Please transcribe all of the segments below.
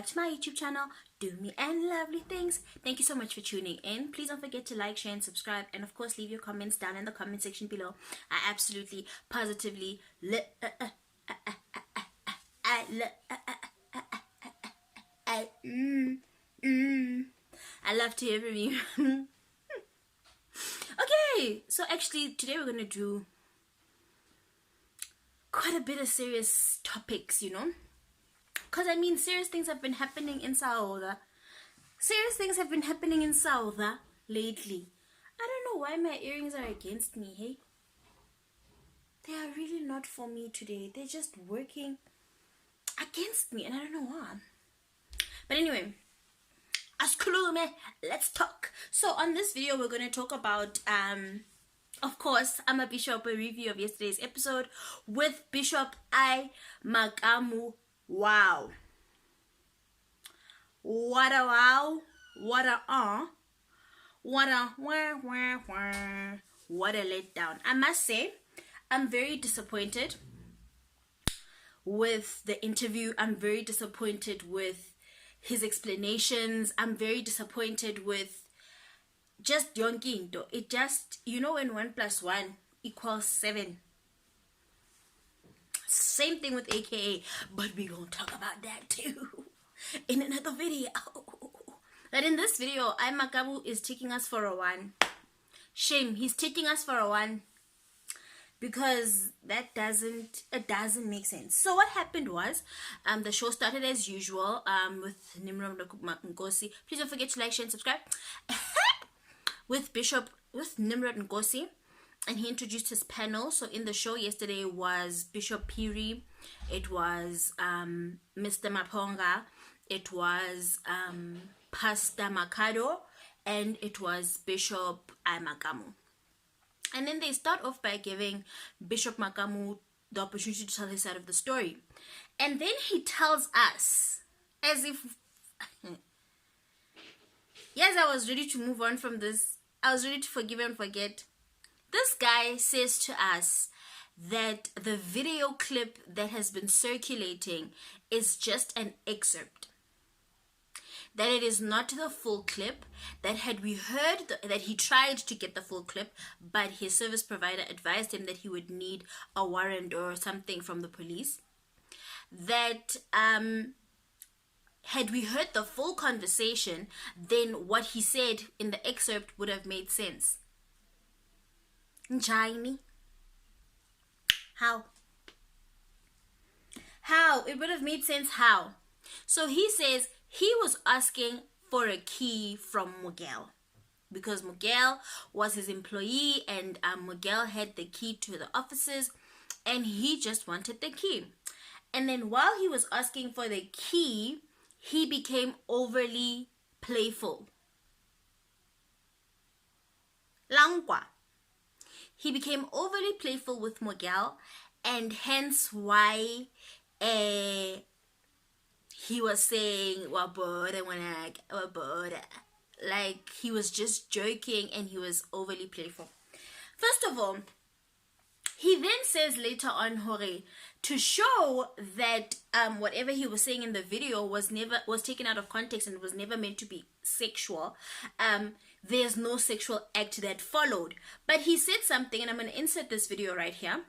back to my YouTube channel, Do Me and Lovely Things. Thank you so much for tuning in. Please don't forget to like, share and subscribe, and of course leave your comments down in the comment section below. I absolutely positively I love to hear from you. Okay, so actually today we're gonna do quite a bit of serious topics, you know, because I mean serious things have been happening in Saudi. Serious things have been happening in Saudi lately. I don't know why my earrings are against me. Hey, they are really not for me today. They're just working against me and I don't know why. But anyway, let's talk. So on this video we're going to talk about of course Amabishop, a review of yesterday's episode with Bishop I Makamu. Wow, what a wow, what a what a what a letdown. I must say I'm very disappointed with the interview. I'm very disappointed with his explanations. I'm very disappointed with just yonkinto. It just, you know, when 1 + 1 = 7. Same thing with AKA, but we gonna talk about that too in another video. But in this video, I Makamu is taking us for a one. Shame, he's taking us for a one, because that doesn't make sense. So what happened was the show started as usual with Nimrod Nkosi. Please don't forget to like, share and subscribe. with Nimrod Nkosi, and he introduced his panel. So in the show yesterday was Bishop Piri, it was Mr. Maponga, it was Pastor Makado, and it was Bishop I Makamu. And then they start off by giving Bishop Makamu the opportunity to tell his side of the story. And then he tells us, as if, yes, I was ready to move on from this. I was ready to forgive and forget. This guy says to us that the video clip that has been circulating is just an excerpt, that it is not the full clip, that had we heard that he tried to get the full clip, but his service provider advised him that he would need a warrant or something from the police, that had we heard the full conversation, then what he said in the excerpt would have made sense. Njani? How? It would have made sense how? So he says he was asking for a key from Miguel, because Miguel was his employee and Miguel had the key to the offices and he just wanted the key. And then while he was asking for the key, he became overly playful. Langwa. He became overly playful with Miguel, and hence why he was saying like he was just joking and he was overly playful. First of all, he then says later on, Hore, to show that whatever he was saying in the video was taken out of context and was never meant to be sexual. There's no sexual act that followed. But he said something, and I'm going to insert this video right here.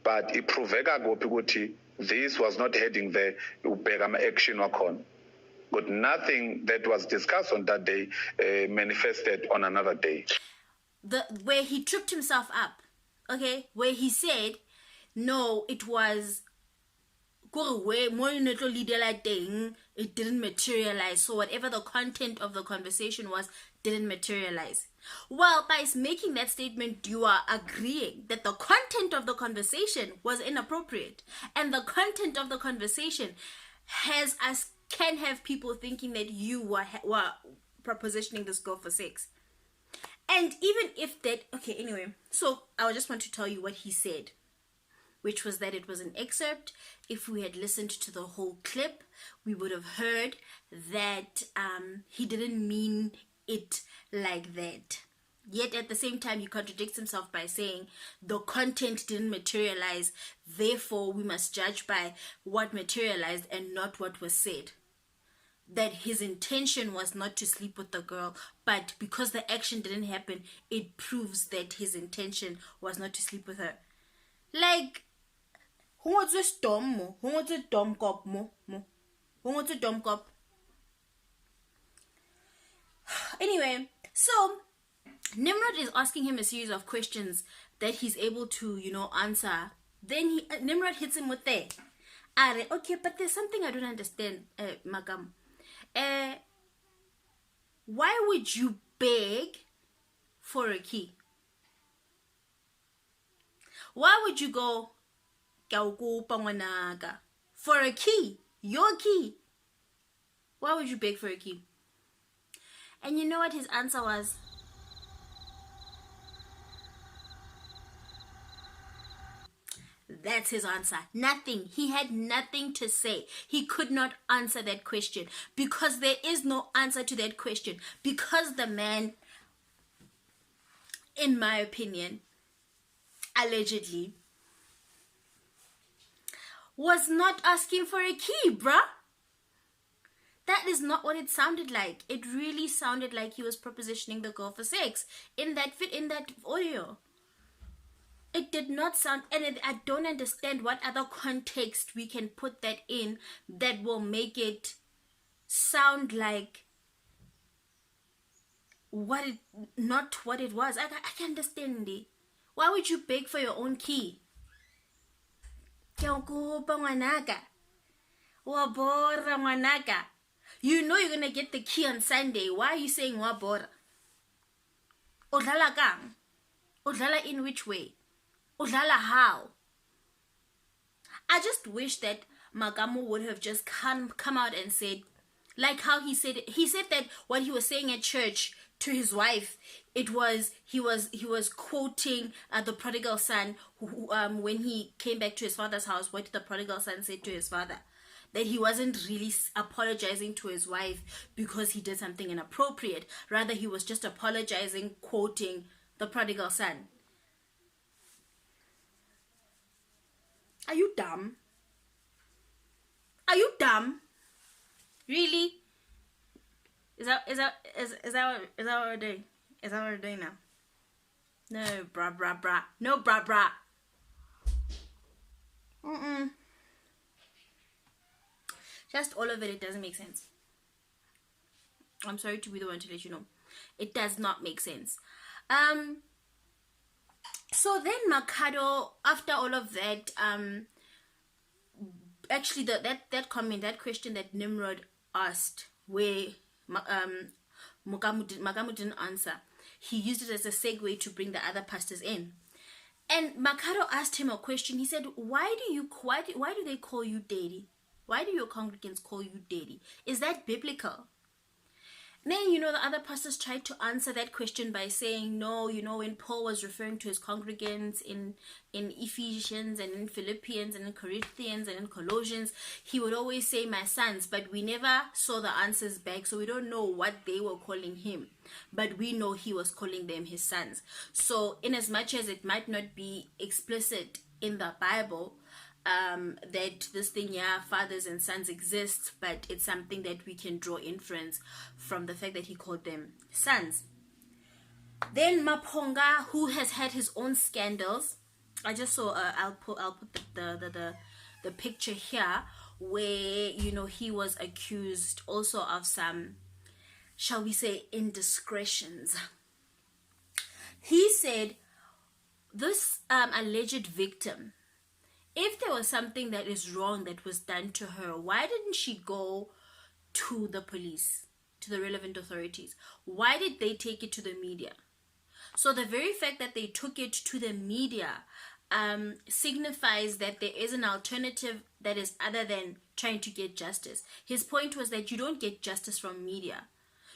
But it proved that this was not heading the action on. But nothing that was discussed on that day manifested on another day. Where he tripped himself up, okay? Where he said, no, it was it didn't materialize. So whatever the content of the conversation was didn't materialize. Well, by making that statement, you are agreeing that the content of the conversation was inappropriate, and the content of the conversation can have people thinking that you were propositioning this girl for sex. And even if that, okay, anyway, so I just want to tell you what he said, which was that it was an excerpt. If we had listened to the whole clip, we would have heard that he didn't mean it like that. Yet at the same time, he contradicts himself by saying the content didn't materialize, therefore we must judge by what materialized and not what was said. that his intention was not to sleep with the girl, but because the action didn't happen, it proves that his intention was not to sleep with her. Like, who wants a storm mo? Who wants a dumb cop mo? Who wants a dumb cop? Anyway, so Nimrod is asking him a series of questions that he's able to, answer. Then Nimrod hits him with that. Okay, but there's something I don't understand, Makamu. Why would you beg for a key? Why would you go for a key? Your key. Why would you beg for a key? And you know what his answer was? That's his answer. Nothing. He had nothing to say. He could not answer that question because there is no answer to that question. Because the man, in my opinion, allegedly, was not asking for a key, bruh. That is not what it sounded like. It really sounded like he was propositioning the girl for sex in that audio. It did not sound, and I don't understand what other context we can put that in that will make it sound like not what it was. I can't understand it. Why would you beg for your own key? You know you're gonna get the key on Sunday. Why are you saying wabora? Odlala kang? Odlala in which way? Odlala how? I just wish that Makamu would have just come out and said, like how he said that what he was saying at church to his wife, it was he was quoting the prodigal son who, when he came back to his father's house. What did the prodigal son say to his father? That he wasn't really apologizing to his wife because he did something inappropriate. Rather, he was just apologizing, quoting the prodigal son. Are you dumb? Are you dumb? Really? Is that what we're doing? Is that what we're doing now? No, brah. No, brah. Just all of it doesn't make sense. I'm sorry to be the one to let you know. It does not make sense. So then Makado, after all of that, actually that question that Nimrod asked, where Makamu didn't answer, he used it as a segue to bring the other pastors in. And Makado asked him a question. He said, why do they call you daddy? Why do your congregants call you daddy? Is that biblical? Then, the other pastors tried to answer that question by saying, no, when Paul was referring to his congregants in Ephesians and in Philippians and in Corinthians and in Colossians, he would always say, my sons, but we never saw the answers back, so we don't know what they were calling him. But we know he was calling them his sons. So, in as much as it might not be explicit in the Bible, that this thing, fathers and sons exist, but it's something that we can draw inference from the fact that he called them sons. Then Maponga, who has had his own scandals, I just saw I'll put the picture here where he was accused also of some, shall we say, indiscretions. He said this alleged victim, if there was something that is wrong that was done to her, why didn't she go to the police, to the relevant authorities? Why did they take it to the media? So the very fact that they took it to the media signifies that there is an alternative that is other than trying to get justice. His point was that you don't get justice from media.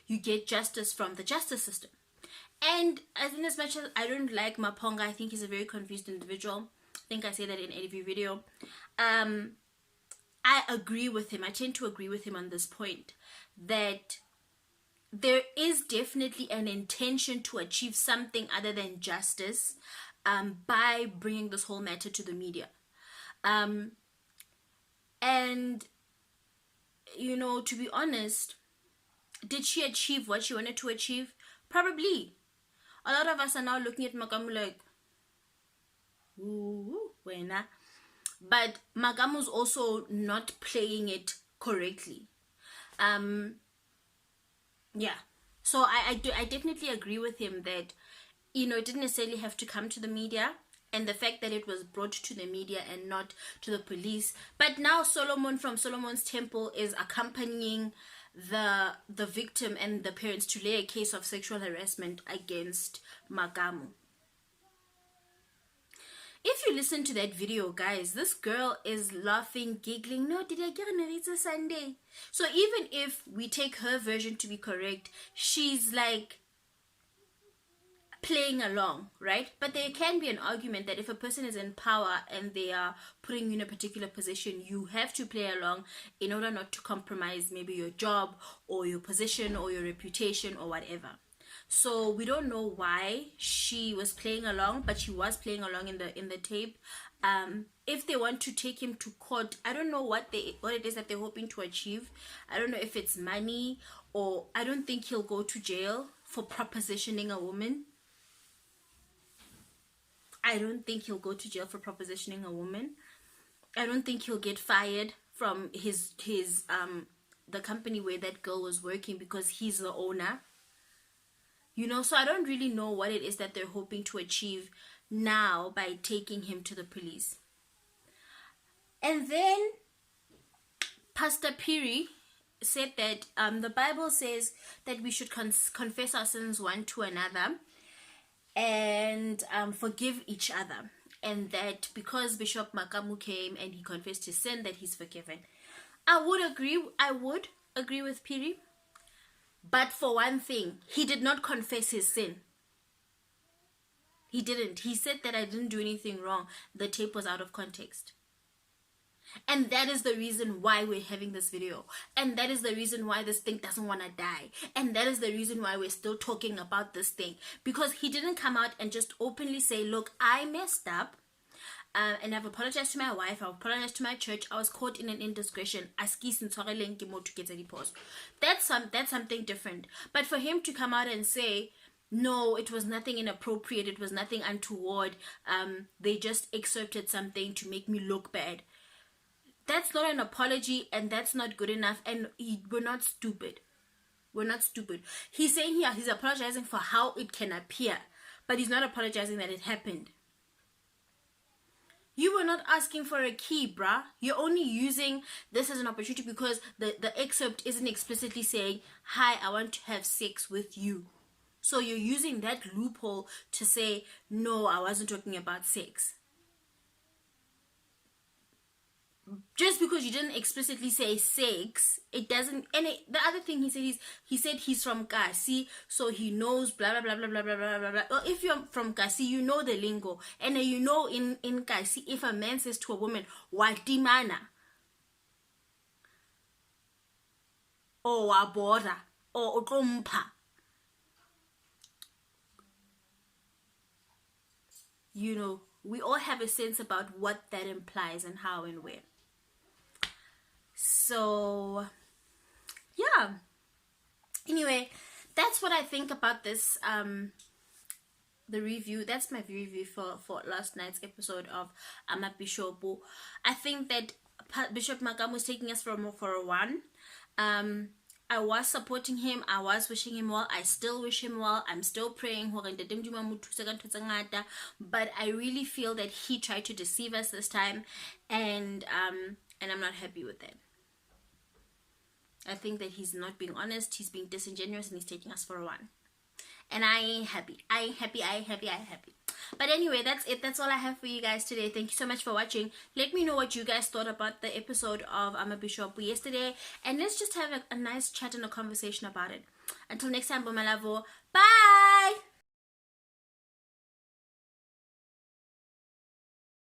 You get justice from the justice system. And as much as I don't like Maponga, I think he's a very confused individual. I think I say that in every video. I agree with him. I tend to agree with him on this point, that there is definitely an intention to achieve something other than justice by bringing this whole matter to the media. And you know, to be honest, did she achieve what she wanted to achieve? Probably. A lot of us are now looking at Makamu like, ooh, wena. But Makamu's also not playing it correctly. Yeah. So I definitely agree with him that, you know, it didn't necessarily have to come to the media, and the fact that it was brought to the media and not to the police. But now Solomon from Solomon's Temple is accompanying the victim and the parents to lay a case of sexual harassment against Makamu. If you listen to that video, guys, this girl is laughing, giggling. No, did I get a Sunday? So even if we take her version to be correct, she's like playing along, right? But there can be an argument that if a person is in power and they are putting you in a particular position, you have to play along in order not to compromise maybe your job or your position or your reputation or whatever. So we don't know why she was playing along, but she was playing along in the tape. If they want to take him to court, I don't know what it is that they're hoping to achieve. I don't know if it's money, or I don't think he'll go to jail for propositioning a woman. I don't think he'll go to jail for propositioning a woman. I don't think he'll get fired from his the company where that girl was working because he's the owner. You know, so I don't really know what it is that they're hoping to achieve now by taking him to the police. And then Pastor Piri said that the Bible says that we should confess our sins one to another and forgive each other. And that because Bishop Makamu came and he confessed his sin, that he's forgiven. I would agree with Piri. But for one thing, he did not confess his sin. He didn't. He said that I didn't do anything wrong. The tape was out of context. And that is the reason why we're having this video. And that is the reason why this thing doesn't want to die. And that is the reason why we're still talking about this thing. Because he didn't come out and just openly say, look, I messed up. And I've apologized to my wife, I've apologized to my church, I was caught in an indiscretion. That's something different. But for him to come out and say, no, it was nothing inappropriate, it was nothing untoward, they just excerpted something to make me look bad. That's not an apology, and that's not good enough, and we're not stupid. We're not stupid. He's saying here he's apologizing for how it can appear, but he's not apologizing that it happened. You were not asking for a key, bruh. You're only using this as an opportunity because the excerpt isn't explicitly saying, hi, I want to have sex with you. So you're using that loophole to say, no, I wasn't talking about sex. Just because you didn't explicitly say sex, it doesn't. And the other thing he said he's from Kasi, so he knows blah blah blah blah blah blah blah blah. Well, if you're from Kasi, you know the lingo, and you know in Kasi, if a man says to a woman "watimana" or "wabora" or "utompa," you know, we all have a sense about what that implies and how and where. So, yeah. Anyway, that's what I think about this, the review. That's my review for last night's episode of Amabishop. I think that Bishop Makamu is taking us for a run. I was supporting him. I was wishing him well. I still wish him well. I'm still praying. But I really feel that he tried to deceive us this time, and I'm not happy with that. I think that he's not being honest. He's being disingenuous, and he's taking us for a run. And I ain't happy. I ain't happy. But anyway, that's it. That's all I have for you guys today. Thank you so much for watching. Let me know what you guys thought about the episode of Amabishop yesterday. And let's just have a nice chat and a conversation about it. Until next time, Bomalavo. Bye!